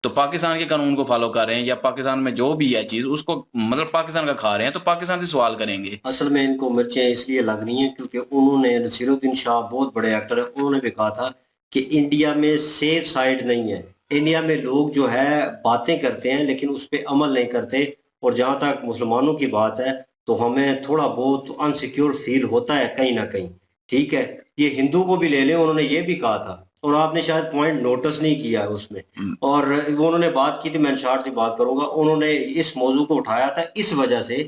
[SPEAKER 2] तो पाकिस्तान के कानून को फॉलो कर रहे हैं, या पाकिस्तान में जो भी है चीज उसको मतलब पाकिस्तान का खा रहे हैं, तो पाकिस्तान से सवाल करेंगे।
[SPEAKER 1] असल में इनको मिर्चें इसलिए लग रही हैं क्योंकि उन्होंने, नसीरुद्दीन शाह बहुत बड़े एक्टर है, उन्होंने भी कहा था कि इंडिया में सेफ साइड नहीं है। इंडिया में लोग जो है बातें करते हैं लेकिन उस पर अमल नहीं करते। और जहाँ तक मुसलमानों की बात है, तो हमें थोड़ा बहुत अनसिक्योर फील होता है कहीं ना कहीं। ठीक है, ये हिंदू को भी ले लें, उन्होंने ये भी कहा था, और आपने शायद पॉइंट नोटिस नहीं किया है उसमें। और वो उन्होंने बात की थी, मैं शार्ट से बात करूंगा, उन्होंने इस मौजू को उठाया था इस वजह से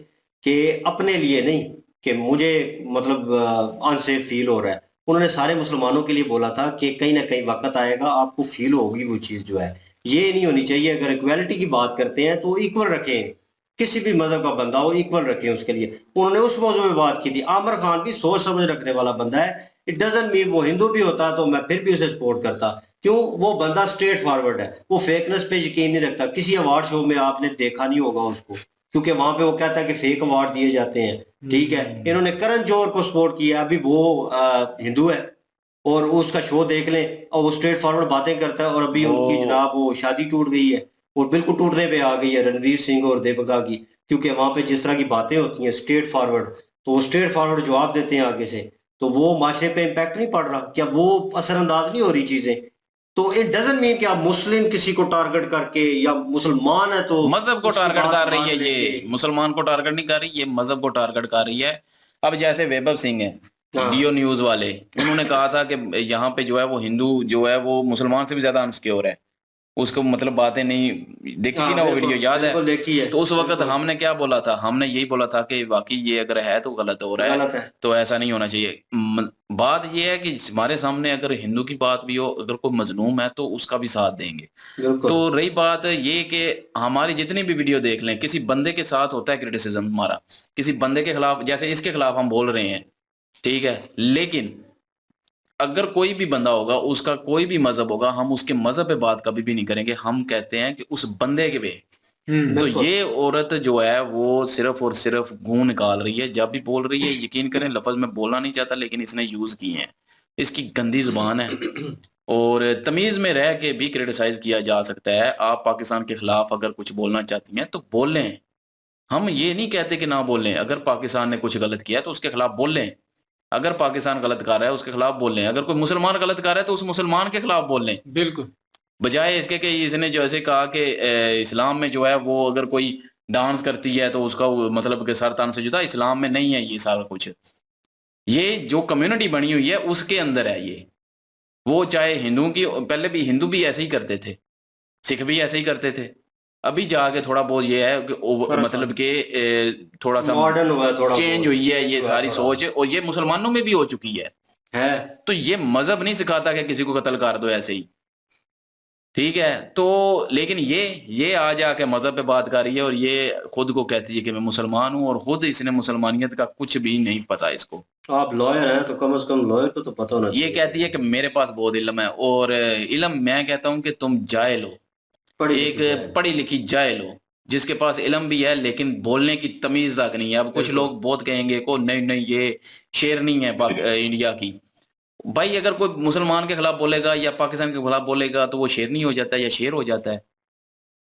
[SPEAKER 1] कि अपने लिए नहीं कि मुझे मतलब अनसेफ फील हो रहा है। उन्होंने सारे मुसलमानों के लिए बोला था कि कहीं ना कहीं वक्त आएगा आपको फील होगी वो चीज जो है। ये नहीं होनी चाहिए। अगर इक्वालिटी की बात करते हैं तो इक्वल रखें, किसी भी मजहब का बंदा हो इक्वल रखें उसके लिए। उन्होंने उस मौजू में बात की थी। आमिर खान भी सोच समझ रखने वाला बंदा है। इट डजंट मीन वो हिंदू भी होता तो मैं फिर भी उसे सपोर्ट करता। क्यों? वो बंदा स्ट्रेट फॉरवर्ड है, वो फेकनेस पे यकीन नहीं रखता। किसी अवार्ड शो में आपने देखा नहीं होगा उसको, क्योंकि वहां पे वो कहता है कि फेक अवार्ड दिए जाते हैं। ठीक है, इन्होंने करण जौहर को सपोर्ट किया, अभी वो हिंदू है और उसका शो देख लें और वो स्ट्रेट फॉरवर्ड बातें करता है, और अभी उनकी जनाब वो शादी टूट गई है। और बिल्कुल टूटने पे आ गई है रणवीर सिंह और दीपिका की, क्योंकि वहां पे जिस तरह की बातें होती हैं स्ट्रेट फॉरवर्ड, तो वो स्ट्रेट फॉरवर्ड जवाब देते हैं आगे से, तो वो माशरे पे इम्पैक्ट नहीं पड़ रहा, क्या वो असरअंदाज नहीं हो रही चीजें? तो इट डजंट मीन कि आप मुस्लिम किसी को टारगेट करके, या मुसलमान है तो
[SPEAKER 2] मजहब को
[SPEAKER 1] उसकी
[SPEAKER 2] टारगेट
[SPEAKER 1] बात
[SPEAKER 2] कर रही
[SPEAKER 1] मान
[SPEAKER 2] है, ये
[SPEAKER 1] लेके।
[SPEAKER 2] मुसलमान को टारगेट नहीं कर रही, ये मजहब को टारगेट कर रही है। अब जैसे वैभव सिंह है,
[SPEAKER 1] हाँ।
[SPEAKER 2] डीओ न्यूज वाले, उन्होंने कहा था कि यहाँ पे जो है वो हिंदू जो है वो मुसलमान से भी ज्यादा अनसिक्योर है, उसको मतलब बातें नहीं देखी थी ना, वो वीडियो याद है?
[SPEAKER 1] देखी है।
[SPEAKER 2] तो उस वक्त
[SPEAKER 1] बिल्कुल।
[SPEAKER 2] हमने क्या बोला था? हमने यही बोला था कि वाकई ये अगर है तो गलत हो रहा
[SPEAKER 1] गलत
[SPEAKER 2] है,
[SPEAKER 1] है।
[SPEAKER 2] तो ऐसा नहीं होना चाहिए। बात ये है कि हमारे सामने अगर हिंदू की बात भी हो, अगर कोई मजलूम है तो उसका भी साथ देंगे।
[SPEAKER 1] बिल्कुल।
[SPEAKER 2] तो रही बात ये कि हमारी जितनी भी वीडियो देख लें, किसी बंदे के साथ होता है क्रिटिसिज्म हमारा, किसी बंदे के खिलाफ, जैसे इसके खिलाफ हम बोल रहे हैं, ठीक है, लेकिन अगर कोई भी बंदा होगा, उसका कोई भी मजहब होगा, हम उसके मजहब पे बात कभी भी नहीं करेंगे, हम कहते हैं कि उस बंदे के पे। तो
[SPEAKER 1] बिल्कुल।
[SPEAKER 2] ये औरत जो है वो सिर्फ और सिर्फ गूं निकाल रही है, जब भी बोल रही है, यकीन करें लफ्ज में बोलना नहीं चाहता लेकिन इसने यूज किए हैं, इसकी गंदी जुबान है, और तमीज में रह के भी क्रिटिसाइज किया जा सकता है। आप पाकिस्तान के खिलाफ अगर कुछ बोलना चाहती हैं तो बोल लें, हम ये नहीं कहते कि ना बोलें। अगर पाकिस्तान ने कुछ गलत किया है तो उसके खिलाफ बोल लें, अगर पाकिस्तान गलत कर रहा है उसके खिलाफ बोल लें, अगर कोई मुसलमान गलत कर रहा है तो उस मुसलमान के खिलाफ बोल लें,
[SPEAKER 4] बिल्कुल।
[SPEAKER 2] बजाय इसके कि इसने जैसे कहा कि इस्लाम में जो है वो अगर कोई डांस करती है तो उसका मतलब कि सर तन से जुदा, इस्लाम में नहीं है ये सारा कुछ। ये जो कम्युनिटी बनी हुई है उसके अंदर है ये। वो चाहे हिंदुओं की, पहले भी हिंदू भी ऐसे ही करते थे, सिख भी ऐसे ही करते थे, अभी जाके थोड़ा बहुत ये है कि मतलब कि थोड़ा सा
[SPEAKER 1] मॉडर्न हुआ है, थोड़ा
[SPEAKER 2] चेंज हुई है ये सारी सोच, और ये मुसलमानों में भी हो चुकी है। तो ये मजहब नहीं सिखाता कि किसी को कत्ल कर दो ऐसे ही, ठीक है? तो लेकिन ये आ जाके मजहब पे बात कर रही है, और ये खुद को कहती है कि मैं मुसलमान हूं, और खुद इसने मुसलमानियत का कुछ भी नहीं पता इसको।
[SPEAKER 1] आप लॉयर हैं तो कम से कम लॉयर को तो पता होना चाहिए।
[SPEAKER 2] ये कहती है कि मेरे पास बहुत इल्म है, और इल्म मैं कहता हूं कि तुम जाहिल हो, एक पढ़ी लिखी जाहिल हो, जिसके पास इल्म भी है लेकिन बोलने की तमीज तक नहीं है। अब कुछ लोग बहुत कहेंगे को नहीं नहीं ये शेरनी है इंडिया की। भाई अगर कोई मुसलमान के खिलाफ बोलेगा या पाकिस्तान के खिलाफ बोलेगा तो वो शेरनी हो जाता है या शेर हो जाता है?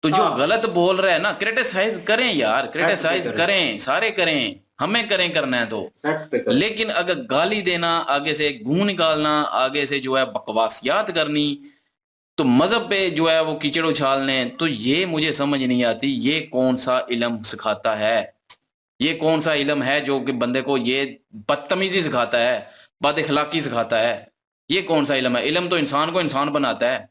[SPEAKER 2] तो जो गलत बोल रहा है ना, क्रिटिसाइज करें यार, क्रिटिसाइज करें, सारे करें, हमें करें, करना है तो। लेकिन अगर गाली देना, आगे से गूं निकालना, आगे से जो है बकवासियात करनी, तो मजहब पे जो है वो कीचड़ उछालने, तो ये मुझे समझ नहीं आती ये कौन सा इल्म सिखाता है? ये कौन सा इल्म है जो कि बंदे को ये बदतमीजी सिखाता है, बदअखलाकी सिखाता है? ये कौन सा इल्म है? इल्म तो इंसान को इंसान बनाता है,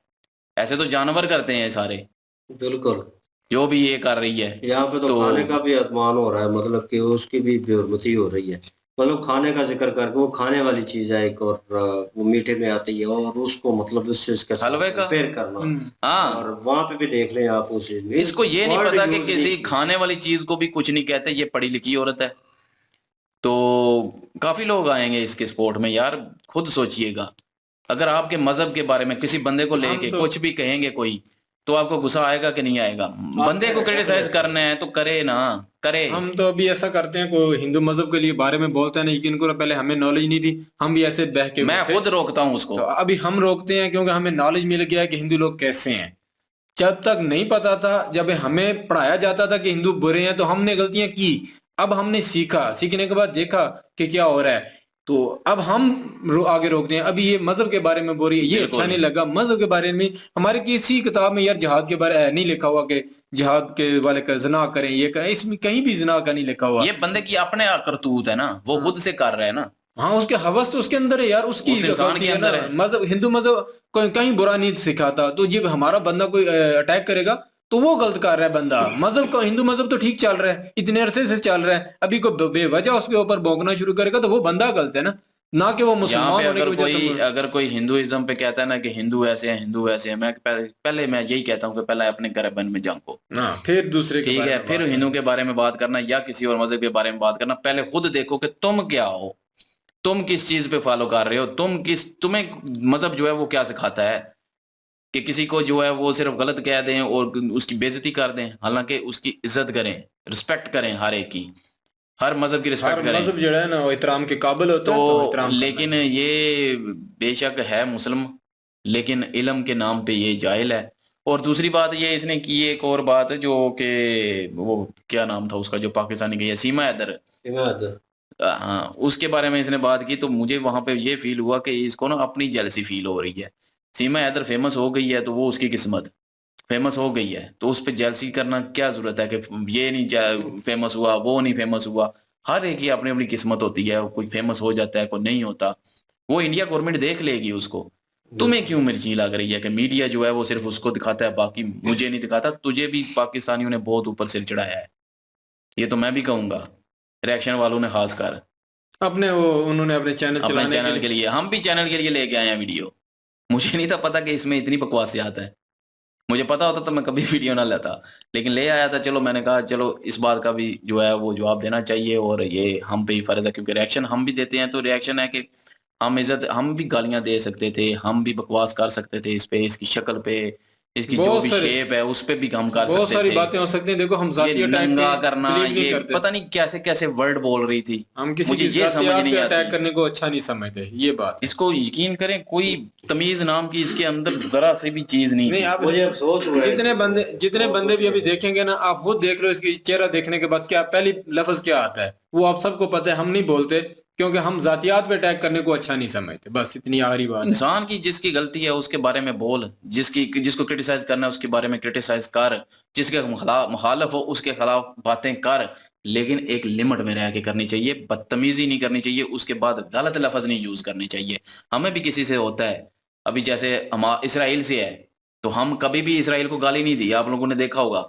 [SPEAKER 2] ऐसे तो जानवर करते हैं सारे।
[SPEAKER 1] बिल्कुल।
[SPEAKER 2] जो भी ये कर रही है
[SPEAKER 1] यहाँ पे तो खाने का भी अपमान हो रहा है, मतलब कि उसकी भी बेहुरमती हो रही है। मतलब खाने का जिक्र करके, वो खाने वाली चीज है एक, और वो मीठे में आती है, और उसको मतलब इससे इसके
[SPEAKER 2] हलवे का
[SPEAKER 1] कंपेयर करना।
[SPEAKER 2] हाँ,
[SPEAKER 1] और वहां पे भी देख लें आप उस चीज में,
[SPEAKER 2] इसको ये नहीं पता कि किसी खाने वाली चीज को भी कुछ नहीं कहते, ये पढ़ी लिखी औरत है। तो काफी लोग आएंगे इसके स्पोर्ट में यार, खुद सोचिएगा। अगर आपके मजहब के बारे में किसी बंदे को लेके कुछ भी कहेंगे कोई, तो आपको गुस्सा आएगा कि नहीं आएगा? बंदे को क्रिटिसाइज करना है तो करे ना, करे।
[SPEAKER 4] हम तो अभी ऐसा करते हैं, कोई हिंदू मजहब के लिए बारे में बोलता है ना, यकीन करो पहले हमें नॉलेज नहीं थी, हम भी ऐसे बह के
[SPEAKER 2] मैं खुद रोकता हूँ उसको।
[SPEAKER 4] तो अभी हम रोकते हैं क्योंकि हमें नॉलेज मिल गया कि हिंदू लोग कैसे हैं। जब तक नहीं पता था, जब हमें पढ़ाया जाता था कि हिंदू बुरे हैं, तो हमने गलतियां की। अब हमने सीखा, सीखने के बाद देखा कि क्या हो रहा है, तो अब हम आगे रोकते हैं। अभी ये मजहब के बारे में बोल रही है, ये अच्छा नहीं लगा। मजहब के बारे में हमारे किसी किताब में यार जिहाद के बारे नहीं लिखा हुआ कि जिहाद के वाले का जना करें, ये करें, इसमें कहीं भी जना का नहीं लिखा हुआ।
[SPEAKER 2] ये बंदे की अपने करतूत है ना, वो खुद से कर रहा है ना।
[SPEAKER 4] हाँ, उसके हवस तो उसके अंदर है यार, उसकी
[SPEAKER 2] इंसान के अंदर है।
[SPEAKER 4] मजहब, हिंदू मजहब कहीं बुरा नहीं सिखाता। तो जब हमारा बंदा कोई अटैक करेगा तो वो गलत कर रहा है बंदा। मजहब का, हिंदू मजहब तो ठीक चल रहा है, इतने अरसे से चल रहा है, अभी कोई बेवजह उसके ऊपर भौंकना शुरू करेगा तो वो बंदा गलत है ना, ना कि वो मुसलमान होने की वजह से।
[SPEAKER 2] अगर कोई हिंदुइज्म पे कहता है ना कि हिंदू ऐसे हैं, हिंदू ऐसे हैं, मैं पहले मैं यही कहता हूँ कि पहले अपने गर्भन में झांको,
[SPEAKER 4] फिर दूसरे के
[SPEAKER 2] ठीक
[SPEAKER 4] बारे
[SPEAKER 2] है,
[SPEAKER 4] में
[SPEAKER 2] फिर हिंदू के बारे में बात करना या किसी और मजहब के बारे में बात करना। पहले खुद देखो कि तुम क्या हो, तुम किस चीज पे फॉलो कर रहे हो, तुम्हें मजहब जो है वो क्या सिखाता है कि किसी को जो है वो सिर्फ गलत कह दें और उसकी बेइज्जती कर दें। हालांकि उसकी इज्जत करें, रिस्पेक्ट करें, हर एक की, हर मजहब की रिस्पेक्ट करें।
[SPEAKER 4] मजहब जो है ना वो इतराम के काबिल होता है, तो इतराम
[SPEAKER 2] लेकिन ये बेशक है मुस्लिम, लेकिन इल्म के नाम पे ये जाहिल है, और दूसरी बात ये इसने की एक और बात जो कि वो क्या नाम था उसका जो पाकिस्तानी गई है, सीमा हैदर, हाँ उसके बारे में इसने बात की, तो मुझे वहां पे ये फील हुआ कि इसको ना अपनी जेलसी फील हो रही है। सीमा हैदर फेमस हो गई है तो वो उसकी किस्मत, फेमस हो गई है तो उस पर जेलसी करना क्या जरूरत है कि ये नहीं फेमस हुआ, वो नहीं फेमस हुआ। हर एक की अपनी अपनी किस्मत होती है, कोई फेमस हो जाता है कोई नहीं होता, वो इंडिया गवर्नमेंट देख लेगी उसको। तुम्हें क्यों मिर्ची लग रही है कि मीडिया जो है वो सिर्फ उसको दिखाता है, बाकी मुझे नहीं दिखाता? तुझे भी पाकिस्तानियों ने बहुत ऊपर सिर चढ़ाया है, ये तो मैं भी कहूंगा, रिएक्शन वालों ने खासकर
[SPEAKER 4] अपने वो उन्होंने अपने चैनल
[SPEAKER 2] अपने
[SPEAKER 4] चलाने
[SPEAKER 2] चैनल के लिए। हम भी चैनल के लिए लेके आए हैं वीडियो, मुझे नहीं था पता कि इसमें इतनी बकवासियात है, मुझे पता होता तो मैं कभी वीडियो ना लेता, लेकिन ले आया था। चलो मैंने कहा चलो इस बात का भी जो है वो जवाब देना चाहिए, और ये हम पे ही फर्ज है क्योंकि रिएक्शन हम भी देते हैं। तो रिएक्शन है कि हम भी गालियां दे सकते थे, हम भी बकवास कर सकते थे इस पे, इसकी शक्ल पे, इसकी जो भी शेप है उस पे भी हम कर सकते थे,
[SPEAKER 4] बहुत सारी बातें हो सकती हैं। देखो हम जातीय
[SPEAKER 2] ये
[SPEAKER 4] अटैक
[SPEAKER 2] नंगा
[SPEAKER 4] पे
[SPEAKER 2] करना,
[SPEAKER 4] believe नहीं
[SPEAKER 2] ये
[SPEAKER 4] करते।
[SPEAKER 2] पता नहीं कैसे कैसे वर्ड बोल रही थी,
[SPEAKER 4] हम किसी
[SPEAKER 2] मुझे
[SPEAKER 4] की
[SPEAKER 2] ये समझ
[SPEAKER 4] जातियात
[SPEAKER 2] नहीं
[SPEAKER 4] पे अटैक
[SPEAKER 2] आती।
[SPEAKER 4] करने को अच्छा नहीं समझते, ये बात है।
[SPEAKER 2] इसको यकीन करें कोई तमीज नाम की इसके अंदर जरा से भी चीज नहीं
[SPEAKER 4] नहीं
[SPEAKER 2] थी।
[SPEAKER 4] आप
[SPEAKER 1] मुझे अफसोस हुआ है
[SPEAKER 4] जितने बंदे भी अभी देखेंगे ना, आप खुद देख लो इसकी चेहरा देखने के बाद क्या पहली लफ्ज क्या आता है, वो आप सबको पता है, हम नहीं बोलते क्योंकि हम जातियात पे अटैक करने को अच्छा नहीं समझते, बस इतनी आखिरी बात है।
[SPEAKER 2] इंसान की जिसकी गलती है उसके बारे में बोल, जिसको क्रिटिसाइज करना है उसके बारे में क्रिटिसाइज कर, जिसके मुखालफ हो उसके खिलाफ बातें कर, लेकिन एक लिमिट में रह के करनी चाहिए। बदतमीजी नहीं करनी चाहिए, उसके बाद गलत लफ्ज नहीं यूज करने चाहिए। हमें भी किसी से होता है, अभी जैसे हम इसराइल से है तो हम कभी भी इसराइल को गाली नहीं दी, आप लोगों ने देखा होगा,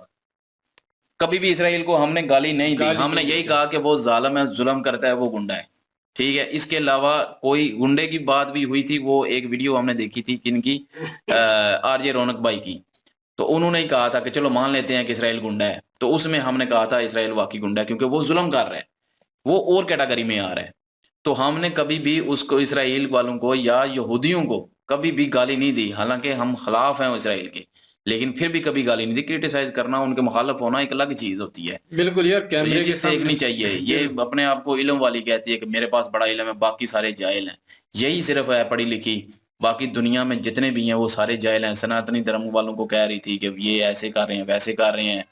[SPEAKER 2] कभी भी इसराइल को हमने गाली नहीं दी, हमने यही कहा कि वो जालिम है, जुल्म करता है, वो गुंडा है, ठीक है। इसके अलावा कोई गुंडे की बात भी हुई थी, वो एक वीडियो हमने देखी थी किनकी, आरजे रौनक भाई की, तो उन्होंने ही कहा था कि चलो मान लेते हैं कि इसराइल गुंडा है, तो उसमें हमने कहा था इसराइल वाकई गुंडा है क्योंकि वो जुल्म कर रहा है, वो और कैटेगरी में आ रहा है। तो हमने कभी भी उसको, इसराइल वालों को या यहूदियों को कभी भी गाली नहीं दी, हालांकि हम खिलाफ हैं इसराइल के, लेकिन फिर भी कभी गाली नहीं दी। क्रिटिसाइज करना, उनके मुखालफ होना एक अलग चीज होती है।
[SPEAKER 4] बिल्कुल यार,
[SPEAKER 2] तो
[SPEAKER 4] कैमरे
[SPEAKER 2] ये
[SPEAKER 4] के
[SPEAKER 2] चीज
[SPEAKER 4] सामने
[SPEAKER 2] देखनी चाहिए। ये अपने आप को इल्म वाली कहती है कि मेरे पास बड़ा इल्म है, बाकी सारे जाहिल हैं, यही सिर्फ है पढ़ी लिखी, बाकी दुनिया में जितने भी हैं वो सारे जाहिल हैं। सनातनी धर्म वालों को कह रही थी कि ये ऐसे कर रहे हैं, वैसे कर रहे हैं,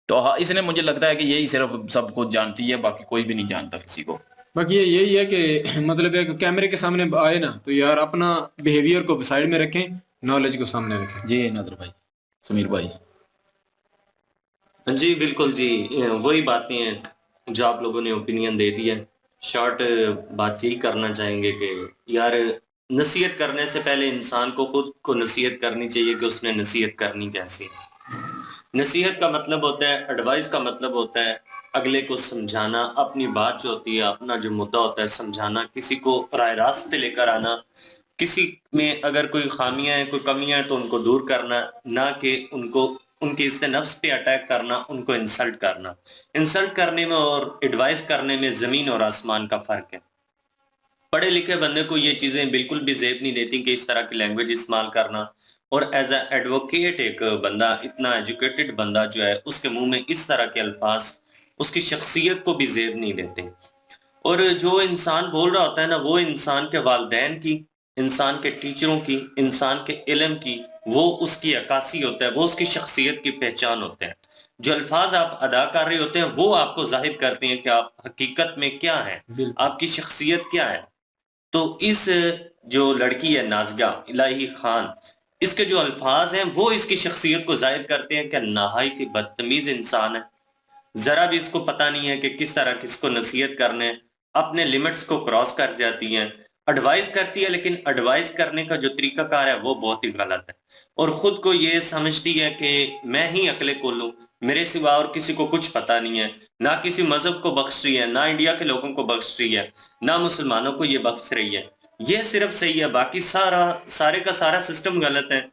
[SPEAKER 2] तो हाँ, इसने मुझे लगता है कि यही सिर्फ सब कुछ जानती है, बाकी कोई भी नहीं जानता किसी को।
[SPEAKER 4] बाकी ये यही है कि मतलब है कि कैमरे के सामने आए ना तो यार अपना बिहेवियर को साइड में रखें, नॉलेज को सामने रखें।
[SPEAKER 2] जी नादर भाई, समीर भाई।
[SPEAKER 3] जी बिल्कुल जी, वही बातें हैं जो आप लोगों ने ओपिनियन दे दिया। शॉर्ट बात यही करना चाहेंगे कि यार नसीहत करने से पहले इंसान को खुद को नसीहत करनी चाहिए कि उसने नसीहत करनी कैसे है। नसीहत का मतलब होता है, एडवाइस का मतलब होता है अगले को समझाना, अपनी बात जो होती है, अपना जो मुद्दा होता है समझाना, किसी को राय रास्त पे लेकर आना, किसी में अगर कोई खामियां हैं, कोई कमियां हैं तो उनको दूर करना, ना कि उनको उनके इससे नफ्स पे अटैक करना, उनको इंसल्ट करना। इंसल्ट करने में और एडवाइस करने में जमीन और आसमान का फर्क है। पढ़े लिखे बंदे को ये चीजें बिल्कुल भी जेब नहीं देती कि इस तरह की लैंग्वेज इस्तेमाल करना, और एज अ एडवोकेट एक बंदा, इतना एजुकेटेड बंदा जो है, उसके मुंह में इस तरह के अल्फाज उसकी शख्सियत को भी जेब नहीं देते। और जो इंसान बोल रहा होता है ना, वो इंसान के वालिदैन की, इंसान के टीचरों की, इंसान के इल्म की, वो उसकी अक्कासी होता है, वो उसकी शख्सियत की पहचान होते हैं। जो अल्फाज आप अदा कर रहे होते हैं वो आपको जाहिर करते हैं कि आप हकीकत में क्या हैं, आपकी शख्सियत क्या है। तो इस जो लड़की है नाज़िया इलाही खान, इसके जो अल्फाज हैं वो इसकी शख्सियत को जाहिर करते हैं कि नहायत ही बदतमीज इंसान है। जरा भी इसको पता नहीं है कि किस तरह किसको नसीहत करने, अपने लिमिट्स को क्रॉस कर जाती है। एडवाइस करती है लेकिन एडवाइस करने का जो तरीकाकार है वो बहुत ही गलत है, और खुद को ये समझती है कि मैं ही अकले कुल हूं, मेरे सिवा और किसी को कुछ पता नहीं है। ना किसी मजहब को बख्श रही है, ना इंडिया के लोगों को बख्श रही है, ना मुसलमानों को ये बख्श रही है। ये सिर्फ सही है, बाकी सारे का सारा सिस्टम गलत है।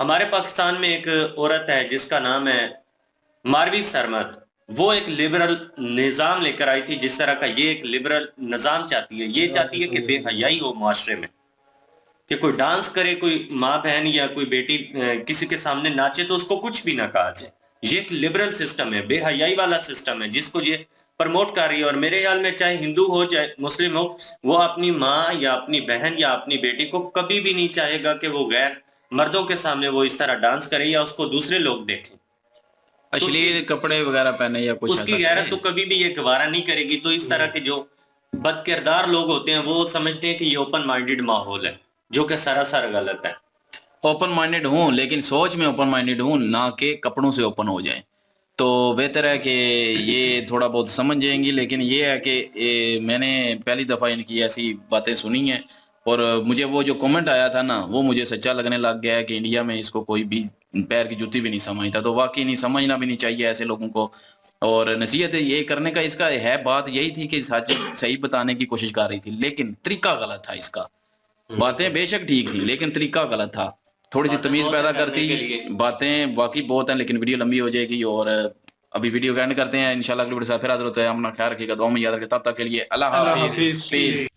[SPEAKER 3] हमारे पाकिस्तान में एक औरत है जिसका नाम है मारवी सरमत, वो एक लिबरल निजाम लेकर आई थी, जिस तरह का ये एक लिबरल निजाम चाहती है। ये चाहती है कि बेहयाई हो मुआशरे में, कि कोई डांस करे, कोई माँ बहन या कोई बेटी किसी के सामने नाचे तो उसको कुछ भी ना कहा जाए। ये एक लिबरल सिस्टम है, बेहयाई वाला सिस्टम है, जिसको ये प्रमोट कर रही है। और मेरे ख्याल में चाहे हिंदू हो चाहे मुस्लिम हो, वो अपनी माँ या अपनी बहन या अपनी बेटी को कभी भी नहीं चाहेगा कि वो गैर मर्दों के सामने वो इस तरह डांस करे या उसको दूसरे लोग देखें,
[SPEAKER 2] अश्लील कपड़े वगैरह पहने या कुछ
[SPEAKER 3] उसकी
[SPEAKER 2] ऐसा
[SPEAKER 3] गैरत
[SPEAKER 2] करे।
[SPEAKER 3] तो कभी भी ये गवारा नहीं करेगी। तो इस तरह के जो बदकिरदार लोग होते हैं वो समझते हैं कि ये ओपन माइंडेड माहौल है, जो कि सरासर गलत है।
[SPEAKER 2] ओपन माइंडेड हूँ, लेकिन सोच में ओपन माइंडेड हूँ, ना कि कपड़ों से ओपन हो जाए। तो बेहतर है कि ये थोड़ा बहुत समझ जाएंगी। लेकिन ये है कि मैंने पहली दफ़ा इनकी ऐसी बातें सुनी हैं, और मुझे वो जो कमेंट आया था ना, वो मुझे सच्चा लगने लग गया है कि इंडिया में इसको कोई भी पैर की जूती भी नहीं समझता। तो वाकई नहीं समझना भी नहीं चाहिए ऐसे लोगों को। और नसीहत ये करने का इसका है, बात यही थी कि सच सही बताने की कोशिश कर रही थी, लेकिन तरीका गलत था इसका। बातें बेशक ठीक थी, लेकिन तरीका गलत था। थोड़ी सी
[SPEAKER 3] बातें
[SPEAKER 2] तमीज
[SPEAKER 3] बहुत
[SPEAKER 2] पैदा
[SPEAKER 3] हैं करने
[SPEAKER 2] करती,
[SPEAKER 3] के लिए।
[SPEAKER 2] बातें वाकई बहुत हैं, लेकिन वीडियो लंबी हो जाएगी। और अभी वीडियो का एंड करते हैं। इंशाल्लाह अगली वीडियो से फिर हाजिर होते हैं। अपना ख्याल रखिएगा, दुआ में याद रखिए। तब तक के लिए अल्लाह हाफिज।
[SPEAKER 4] हाफिज।
[SPEAKER 2] Peace.